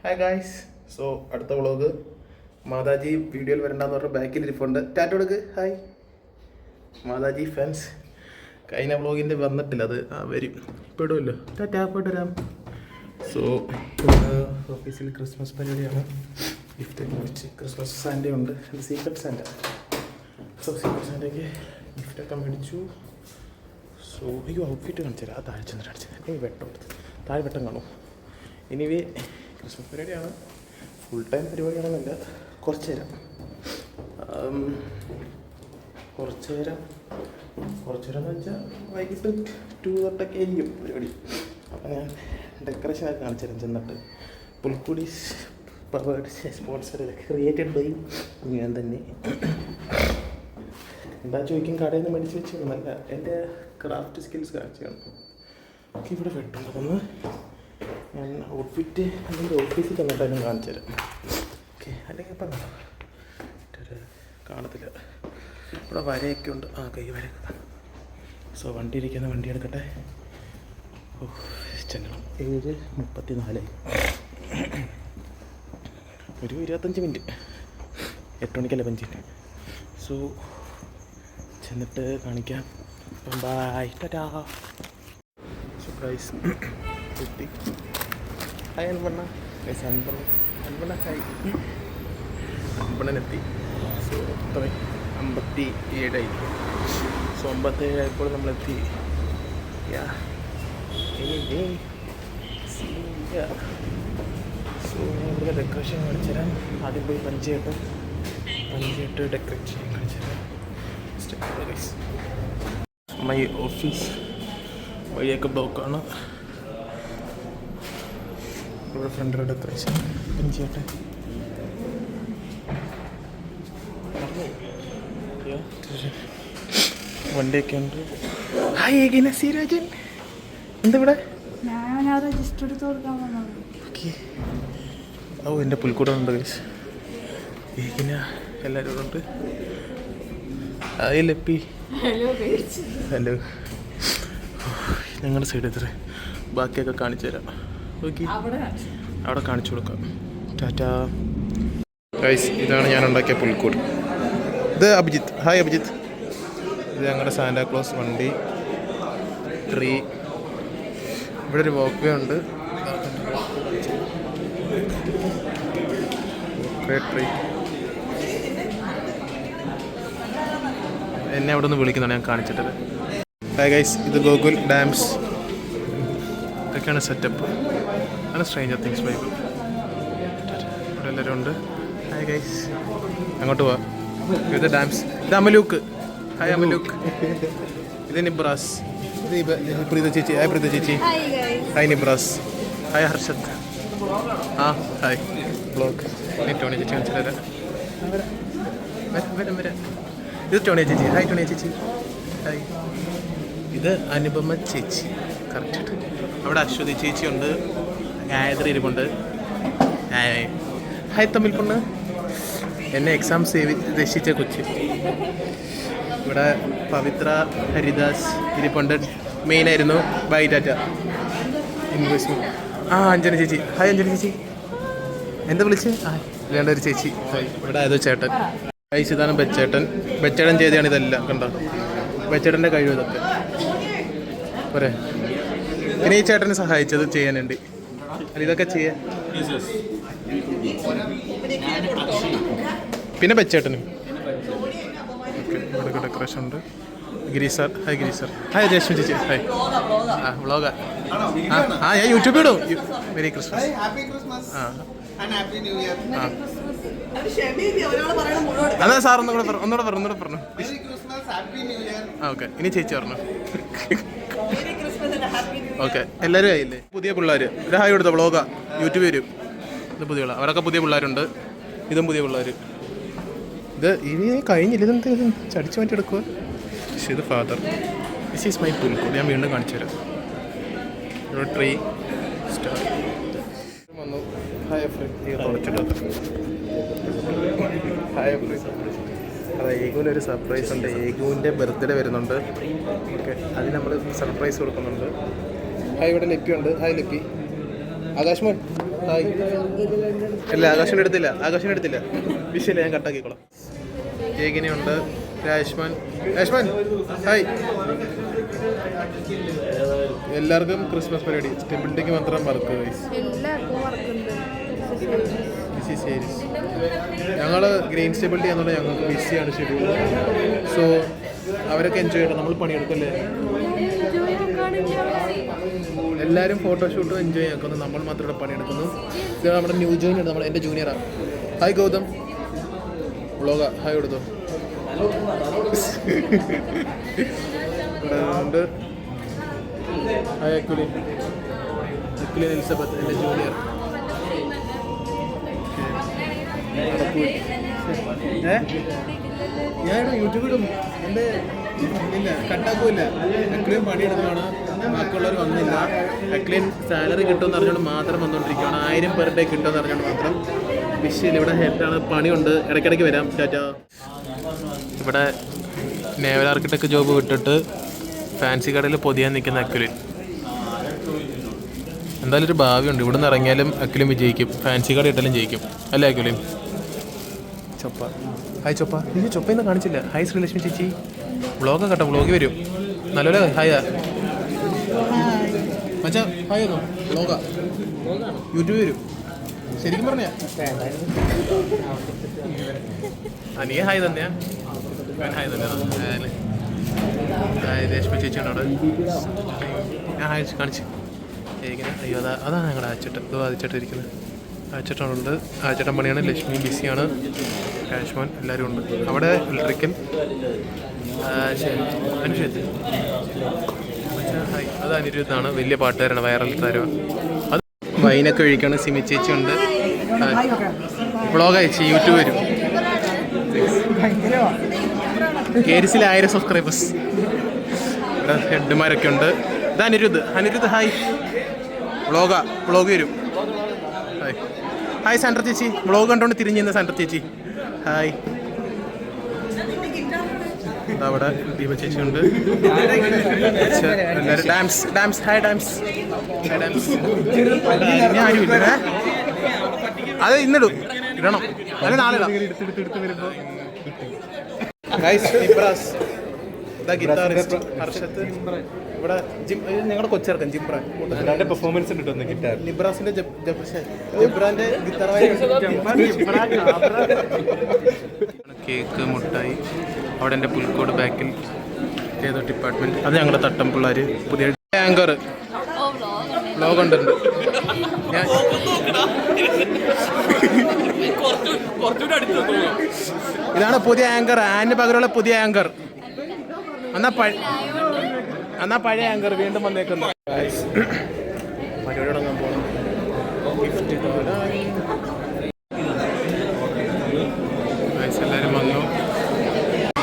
Hi guys. So അടുത്ത vlog Mataji വീഡിയോയിൽ വരണ്ടെന്ന് പറഞ്ഞ ബാക്കിൽ ഇരിപ്പുണ്ട്. ടാറ്റ കൊടുക്ക്. Hi Mataji fans. കഴിഞ്ഞ വ്ളോഗിൻ്റെ വന്നിട്ടില്ല, അത് വരും. ഇപ്പോൾ ഇടുമല്ലോ. ടാറ്റ, പോയിട്ട് വരാം. സോ ഓഫീസിൽ ക്രിസ്മസ് പരിപാടിയാണ്. ഗിഫ്റ്റൊക്കെ മേടിച്ച് ക്രിസ്മസ് സാൻഡേ ഉണ്ട്, സീക്രട്ട് സാൻഡ. സോ സീക്രട്ട് സാൻഡയ്ക്ക് ഗിഫ്റ്റൊക്കെ മേടിച്ചു. സോ അയ്യോ ഔട്ട്ഫിറ്റ് കാണിച്ചു തരാം. ആ താഴെ ചെന്നിട്ട് കാണിച്ചു തരാം. ഇനി വെട്ടം താഴെ വെട്ടം കാണും. ഇനിവേ ക്രിസ്മസ് പരിപാടിയാണ്. ഫുൾ ടൈം പരിപാടിയാണെന്നല്ല, കുറച്ച് നേരം എന്ന് വെച്ചാൽ വൈകിട്ട് 2 തൊട്ടൊക്കെ ആയിരിക്കും പരിപാടി. അപ്പം ഞാൻ ഡെക്കറേഷനൊക്കെ കാണിച്ചു തരാം. ചെന്നിട്ട് പുൽക്കുടി സ്പോൺസർ ക്രിയേറ്റഡ് ബൈ ഞാൻ തന്നെ. എന്താ ചോദിക്കും, കടയിൽ നിന്ന് മേടിച്ച് വെച്ചു നല്ല എൻ്റെ ക്രാഫ്റ്റ് സ്കിൽസ് കാണിച്ചാണ്. ഓക്കെ, ഇവിടെ വെട്ടുള്ളതെന്ന് ഞാൻ ഔട്ട്ഫിറ്റ് അല്ലെങ്കിൽ ഓഫീസിൽ തന്നിട്ടാലും കാണിച്ചു തരാം. ഓക്കെ, അല്ലെങ്കിൽ ഇപ്പം കാണത്തില്ല. ഇവിടെ വരയൊക്കെ ഉണ്ട്. കൈ വരയൊക്കെ. സോ വണ്ടി ഇരിക്കുന്ന വണ്ടി എടുക്കട്ടെ. ചെല്ലണം. 7:34 ഒരു 25 മിനിറ്റ്. 8 മണിക്കല്ലേ 5 മിനിറ്റ്. സോ ചെന്നിട്ട് കാണിക്കാം. അപ്പം ബൈ, ടാറ്റാ. സോ ഗൈസ് എത്തി. Hi Anpanna. Guys Anpanna hi. അൻപണ്ണനെത്തി. സോ എത്ര 57 സോ 57 ആയപ്പോൾ നമ്മളെത്തി. സോ ഞാൻ ഇവിടെ ഡെക്കറേഷൻ കാണിച്ചു തരാം. ആദ്യം പോയി പഞ്ചായത്ത് ഡെക്കറേറ്റ് ചെയ്യാൻ കാണിച്ചു തരാം. മൈ ഓഫീസ് വഴിയൊക്കെ ബ്ലോക്കാണ്. ഇവിടെ ഫ്രണ്ട് ഡെക്കറേഷൻ പഞ്ചായത്ത്. വണ്ടിയൊക്കെ ഉണ്ട്. ഹായ് ഏകിന സീരാജൻ. എന്തിവിടെ? ഓക്കെ. എൻ്റെ പുൽക്കൂടുണ്ട് ഗൈസ്. ഏകിന എല്ലാവരും ഉണ്ട്. ഹായ് ലപ്പി. ഹലോ. ഞങ്ങളുടെ സൈഡ് എത്ര ബാക്കിയൊക്കെ കാണിച്ചു തരാം. ഓക്കെ, അവിടെ കാണിച്ചു കൊടുക്കാം. ടാറ്റാ ഗൈസ്. ഇതാണ് ഞാൻ ഉണ്ടാക്കിയ പുൽക്കൂട്. ഇത് അഭിജിത്ത്. ഹായ് അഭിജിത്ത്. ഇത് ഞങ്ങളുടെ സാന്റാക്ലോസ് വണ്ടി, ട്രീ. ഇവിടെ ഒരു വോക്ക് വേ ഉണ്ട്. ട്രീ. എന്നെ അവിടെ നിന്ന് വിളിക്കുന്നതാണ് ഞാൻ കാണിച്ചിട്ടത്. Hi guys. ഇത് ഗോകുൽ ഡാംസ്. ഇതൊക്കെയാണ് സെറ്റപ്പ്. ആണ് സ്ട്രേഞ്ചർ തിങ്സ് ബൈബിൾ. ഇവിടെ എല്ലാവരും ഉണ്ട്. Hi guys. അങ്ങോട്ട് പോവാം. ഇത് ഡാംസ്. ഇത് അമലൂക്ക്. ഹായ് അമലൂക്ക്. ഇത് നിബ്രാസ്. ഇത് പ്രീത ചേച്ചി. ഹായ് പ്രീത ചേച്ചി. Hi Nibras. Hi Harshad. Hi blog. Tony ചേച്ചി കാണിച്ചു തരാം. വരാം. ഇത് ടോണിയ ചേച്ചി. ഹായ് ടോണിയ ചേച്ചി. ഹായ്. ഇത് അനുപമ ചേച്ചി. കറക്റ്റ്. അവിടെ അശ്വതി ചേച്ചി ഉണ്ട്. ഗായത്രി ഇരിപ്പുണ്ട്. ഹായ് തമ്മിൽ പൊണ്ണ്. എന്നെ എക്സാംസ് രക്ഷിച്ച കൊച്ച്. ഇവിടെ പവിത്ര ഹരിദാസ് ഇരിപ്പുണ്ട്. മെയിനായിരുന്നു. ബൈ ടാറ്റ. ഇൻവെസ്റ്റ്മെൻറ്റ്. അഞ്ജന ചേച്ചി. ഹായ് അഞ്ജന ചേച്ചി. എന്താ വിളിച്ച്? വേണ്ട ഒരു ചേച്ചി. ഹായ്. ഇവിടെ ഏതോ ചേട്ടൻ. ഗൈസ് ഇതാണ് ബെച്ചേട്ടൻ. ബെച്ചേട്ടൻ ചെയ്തതാണ് ഇതെല്ലാം. കണ്ടോ ബെച്ചേട്ടൻ്റെ കഴിവ് ഇതൊക്കെ പോരെ. പിന്നെ ഈ ചേട്ടനെ സഹായിച്ചത് ചെയ്യാനുണ്ട്. അല്ല ഇതൊക്കെ ചെയ്യാൻ. പിന്നെ ബെച്ചേട്ടനും. ഓക്കെ, ഇവിടെ ഡെക്കറേഷൻ ഉണ്ട്. Girish sir. Hi Girish sir. Hi Reshma ചേച്ചി. ഹായ്. വ്ളോഗാ. ഞാൻ യൂട്യൂബിൽ ഇടും. Merry Christmas. അതാ സാർ ഒന്നുകൂടെ പറഞ്ഞു. ഓക്കെ, ഇനി ചേച്ചി പറഞ്ഞു. ഓക്കെ, എല്ലാവരും ആയില്ലേ? പുതിയ പിള്ളേർ ഒരു ഹായ് കൊടുത്ത വ്ളോഗാ. യൂട്യൂബ് വരും. ഇത് പുതിയ പിള്ളേർ. അവരൊക്കെ പുതിയ പിള്ളേരുണ്ട്. ഇതും പുതിയ പിള്ളേർ. ഇത് ഇനി കഴിഞ്ഞില്ല. ഇതെന്ത് ചടിച്ചു മാറ്റി എടുക്കുക. പക്ഷേ ഇത് ഫാദർ. ദിസ് ഈസ് മൈ പുൽക്കൂട്. ഞാൻ വീണ്ടും കാണിച്ചു തരാം. ഇവിടെ ട്രീ സ്റ്റാർ വന്നു. Hi friend. തുറച്ചിട്ടത്. Hi friend. അതെ, ഏഗുവിനൊരു സർപ്രൈസ് ഉണ്ട്. ഏഗുവിൻ്റെ ബർത്ത്ഡേ വരുന്നുണ്ട്. ഓക്കെ, അതിന് നമ്മൾ സർപ്രൈസ് കൊടുക്കുന്നുണ്ട്. ഹായ്. ഇവിടെ ലിപ്പി ഉണ്ട്. ഹായ് ലിപ്പി. ആകാശ് മോൻ. ഹായ്. ഇല്ല, ആകാശിനെ എടുത്തില്ല. വിഷയമില്ല, ഞാൻ കട്ടാക്കിക്കോളാം. ഏകിനിയുണ്ട്, രാജ്മാൻ. ഹായ്. എല്ലാവർക്കും ക്രിസ്മസ് പരിപാടി. സ്റ്റെബിലിറ്റിക്ക് മാത്രം വർക്ക്. ഞങ്ങൾ ഗ്രെയിൻ സ്റ്റെബിലിറ്റി എന്നുള്ള ഞങ്ങൾക്ക് ബിസിയാണ് ഷെഡ്യൂൾ. സോ അവരൊക്കെ എൻജോയ് ചെയ്യണം, നമ്മൾ പണിയെടുക്കല്ലേ. എല്ലാവരും ഫോട്ടോഷൂട്ടും എൻജോയ് ആക്കുന്നു, നമ്മൾ മാത്രം ഇവിടെ പണിയെടുക്കുന്നു. ഇത് നമ്മുടെ ന്യൂ ജോയിൻ ഉണ്ട്, എൻ്റെ ജൂനിയറാണ്. ഹായ് ഗൗതം, വ്ളോഗ. ഹായ് കൊടുത്തു. ഉണ്ട്. ഹായ് അക്കുലിൻ എലിസബത്ത്, എൻ്റെ ജൂനിയർ. ഞാൻ യൂട്യൂബിലും എൻ്റെ ഇല്ല കട്ടാക്കൂല്ല. അക്ലീൻ പണിയെടുക്കുകയാണ്, ബാക്കിയുള്ളവർ വന്നില്ല. അക്ലീൻ സാലറി കിട്ടുമെന്ന് അറിഞ്ഞുകൊണ്ട് മാത്രം വന്നുകൊണ്ടിരിക്കുകയാണ്. 1000 പെർ ഡേ കിട്ടുമെന്ന് അറിഞ്ഞുകൊണ്ട് മാത്രം. വിഷയമില്ല, ഇവിടെ ഹെഡാണ്, പണിയുണ്ട്, ഇടയ്ക്കിടയ്ക്ക് വരാം. ടാറ്റ. ഇവിടെ നേവൽ ആർക്കിടെക്ട് ജോബ് വിട്ടിട്ട് ഫാൻസി കടയിൽ പൊതിയാൻ നിൽക്കുന്ന അക്ലീൻ. എന്തായാലും ഒരു ഭാവിയുണ്ട്, ഇവിടെ നിന്ന് ഇറങ്ങിയാലും അക്ലീൻ വിജയിക്കും, ഫാൻസി കട ഇട്ടാലും ജയിക്കും, അല്ലേ അക്ലീൻ? ചൊപ്പ. ഹായ് ചൊപ്പ. ഇത് ചൊപ്പയെന്ന് കാണിച്ചില്ല. ഹായ് ശ്രീലക്ഷ്മി ചേച്ചി. വ്ളോഗ് കേട്ടോ, വ്ളോഗ് വരും നല്ലപോലെ. ഹായാ മച്ചാ, ഹായ് ഒന്നോ. വ്ളോഗാ, യൂട്യൂബ് വരും. ശരിക്കും പറഞ്ഞാ നീ ഹായ് തന്നെയാ? ഞാൻ ഹായ് തന്നെയാണ്. ഹായ് രേഷ്മ ചേച്ചിയാണ് അവിടെ. ഞാൻ ഹായ് കാണിച്ചു. അയ്യോ അതാണ് ഞങ്ങളുടെ ആച്ചേട്ടൻ. ഇത് ആദ്യച്ചേട്ടൻ ആച്ചേട്ടനുണ്ട്. ആച്ചേട്ടൻ പണിയാണ്. ലക്ഷ്മി ബിസിയാണ്. കാശ്മാൻ എല്ലാവരും ഉണ്ട് അവിടെ. ഇലക്ട്രിക്കൽ അനുഷേത്. ഹായ്, അത് അനിരുദ്ധാണ്, വലിയ പാട്ടുകാരാണ്, വൈറൽ താരം. അത് വൈനൊക്കെ ഒഴിക്കാണ്. സിമി ചേച്ചി ഉണ്ട്. വ്ളോഗ് അയച്ചു, യൂട്യൂബ് വരും. കേരിസിൽ 1000 സബ്സ്ക്രൈബേഴ്സ്. ഇവിടെ ഹെഡ്മാരൊക്കെ ഉണ്ട്. ഇത് അനിരുദ്ധ്. ഹായ്. വ്ളോഗ് വരും. ഹായ് സാൻഡ്ര ചേച്ചി. വ്ളോഗ് കണ്ടോണ്ട് തിരിഞ്ഞിരുന്ന സാൻഡ്ര ചേച്ചി. ഹായ്. അവിടെ ദീപ ചേച്ചി ഉണ്ട്. എല്ലാവരും ഡാംസ്. Hi dams. ഇനി ആരും ഇല്ല. അത് ഇന്നിടും, ഇടണം, അല്ല നാളെ ഇടാം. വരുമ്പോൾ ഗിറ്റാറിസ്റ്റ് ഹർഷത്ത്. ഇവിടെ ഞങ്ങളുടെ കൊച്ചിറക്കൻ ജിബ്രാൻ പെർഫോമൻസ് ലിബ്രാസിന്റെ ജിബ്രാന്റെ ഗിറ്റാറായ കേക്ക്, മുട്ടായി. അവിടെ എൻ്റെ പുൽക്കോട് ബാക്കിൽ ഏതോ ഡിപ്പാർട്ട്മെന്റ്, അത് ഞങ്ങളുടെ തട്ടം പിള്ളേർ. പുതിയ ആങ്കർ വ്ളോഗ് ഉണ്ട്. ഞാൻ ഇതാണ് പുതിയ ആങ്കർ, ആനിന് പകരമുള്ള പുതിയ ആങ്കർ. എന്നാ പഴയ ആങ്കർ വീണ്ടും വന്നേക്കുന്നു. പരിപാടി തുടങ്ങാൻ പോകണം. ഗിഫ്റ്റ് എല്ലാവരും വന്നു.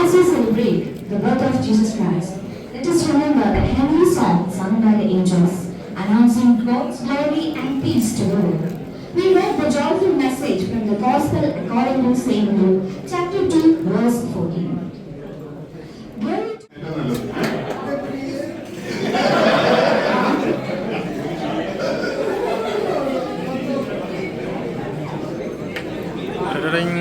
As we celebrate the birth of Jesus Christ, let us remember the heavenly song sung by the angels, announcing God's glory and peace to the world. We read the joyful message from the Gospel according to Saint Luke, chapter 2, verse 14. Glory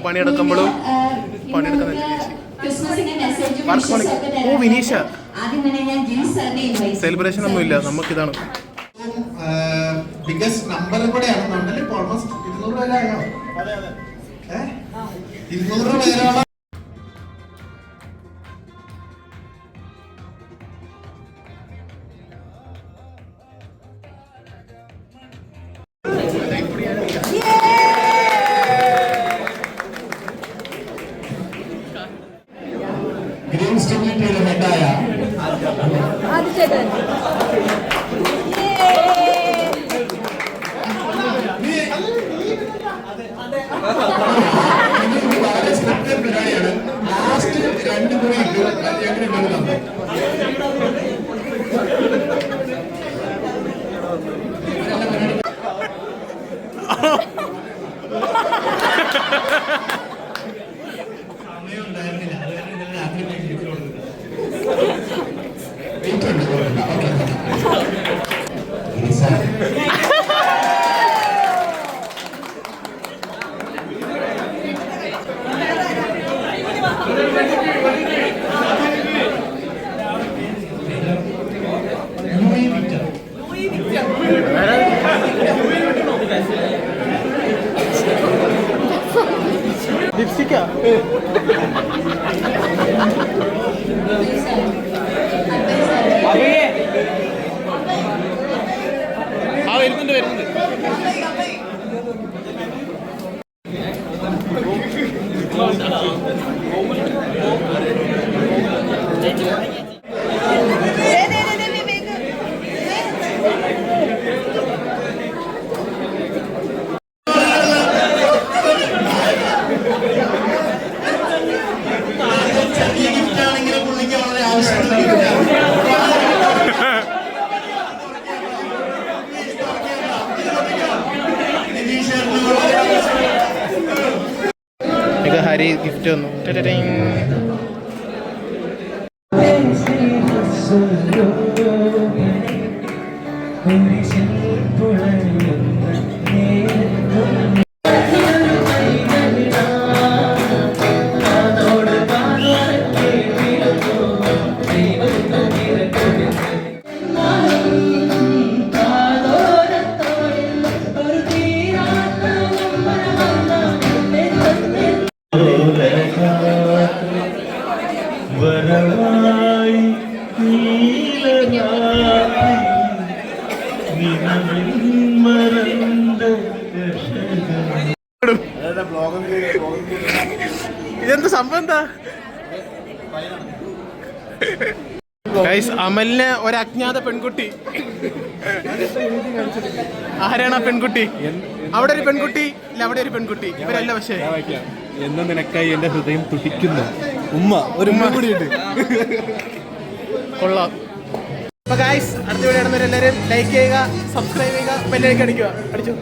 പണിയെടുക്കുമ്പോഴും പണിയെടുക്കുന്ന Vineesha celebration ഒന്നുമില്ല, നമുക്കിതാണ് biggest number കൂടെ ആണെന്നുണ്ടെങ്കിൽ almost 200 പേരായോ? 200 പേരോളം. Green സ്റ്റെബിലിറ്റിയുടെ ഹെഡായ വളരെ spectre പരിപാടിയാണ്. Last 2 മുറി ഇട്ടു. ലിപ്സ്റ്റിക്കാ ആ വരുന്നുണ്ട് വരുന്നുണ്ട്. ചെറിയ ഗിഫ്റ്റ് ആണെങ്കിലും പുള്ളിക്ക് വളരെ ആവശ്യമുള്ള ഗിഫ്റ്റാണ്. ഹരി ഗിഫ്റ്റ് വന്നു. ഇതെന്താ സംഭവം എന്താ? അമലിന് ഒരു അജ്ഞാത പെൺകുട്ടി. ആരാണ് ആ പെൺകുട്ടി? അവിടെ ഒരു പെൺകുട്ടി ഇല്ല, അവിടെ ഒരു പെൺകുട്ടി, ഇവരല്ല. പക്ഷേ എന്ന് നിനക്കായി എന്റെ ഹൃദയം തുടിക്കുന്നു. ഉമ്മ ഒരു ഉമ്മ കൂടിയുണ്ട്. കൊള്ളാം. അപ്പൊ ഗായ്സ്, അടുത്ത വീഡിയോ കാണുന്നവരെല്ലാവരും ലൈക്ക് ചെയ്യുക, സബ്സ്ക്രൈബ് ചെയ്യുക, ബെല്ലൈക്കൺ അടിക്കുക. അടിച്ചു.